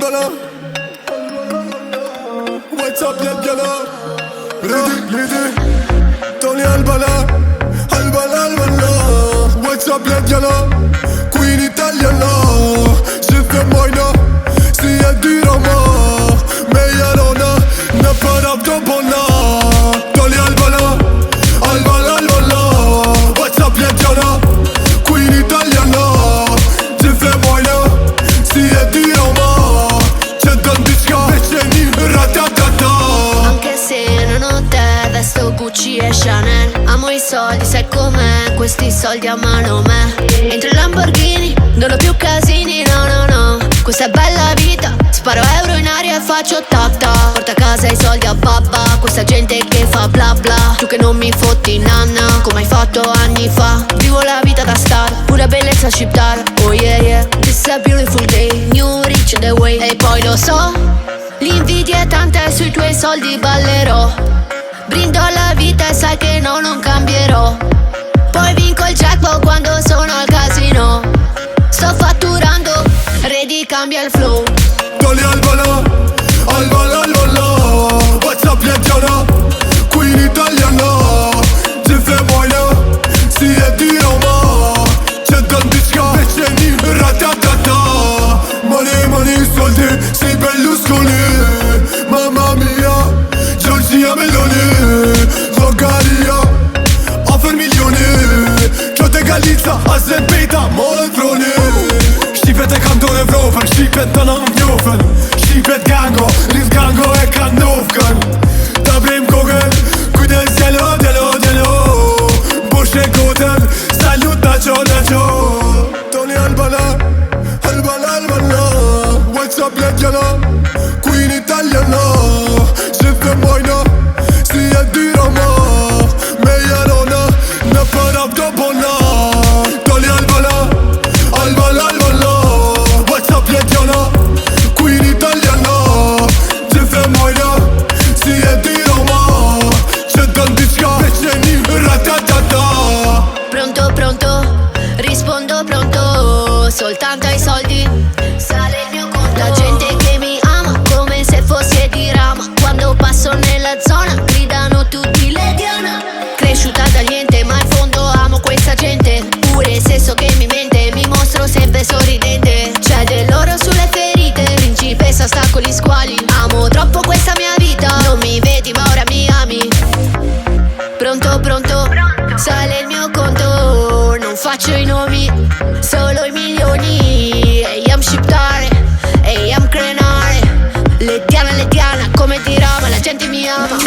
bala. What's up ya gala? Ready Tony al bala. What's up ya gala? Queen italiana. Şifre moyna. Siye dirama. Meyarona. Ne para topona. Tony al bala. What's up ya gala? Queen italiana. Şifre moyna. Siye dirama. C'è disca. Beceni ratatata. Anche se non ho te, vesto Gucci e Chanel. Amo i soldi, sai com'è, questi soldi amano me. Entro i Lamborghini, non ho più casini, no no no. Questa è bella vita, sparo euro in aria e faccio tap tap. Porta a casa i soldi a babba, questa gente che fa bla bla. Tu che non mi fotti nanna, come hai fatto anni fa. Vivo la vita da star, pura bellezza shiptar. Oh yeah yeah, this is a beautiful day, new rich in the way. E poi lo so, l'invidia è tanta e sui tuoi soldi ballerò. Brindo alla vita e sai che no, non cambierò. Poi vinco il jackpot quando sono al casino. Sto fatturando, ready cambia il flow. Tony al bala. What's up ya gala? Queen italiana. Cifre moyna. Siye di Roma. C'è disca. Beceni ratatata. Money soldi. Sei Berlusconi. Mamma mia. Giorgia Meloni. Bulgaria. Offer milioni. Kyoto Galica. Azerbejdżan. Moltroni. Shqipet e kanë dorë Evropën. Shqipet të në njofën. Shqipet gango, rrit gango e kanë nofkën. Ta bëjmë kokën, kujdes djelo. Bushe kotën, salut nacho. Tony al bala. What's up ya gala? Queen italiana. Şifre moyna. Siye di Roma. Meyarona. Ne para topona. Tony al bala. What's up ya gala? Queen italiana. Cifre moyna. Siye di Roma. C'è disca. Beceni ratatata. Pronto, rispondo pronto. Soltanto ai soldi sale il mio conto. La gente che mi ama come se fosse di rama. Quando passo nella zona gridano tutti le Diana. Cresciuta dal niente ma in fondo amo questa gente. Pure se so che mi mente mi mostro sempre sorridente. C'è dell'oro sulle ferite, principessa sta con gli squali. Amo troppo questa mia vita, non mi vedi ma ora mi ami. Pronto, sale il mio conto. Non faccio i nomi, solo i milioni. E am shiptare, e am crenare. Le Diana, come ti rama, la gente mi ama.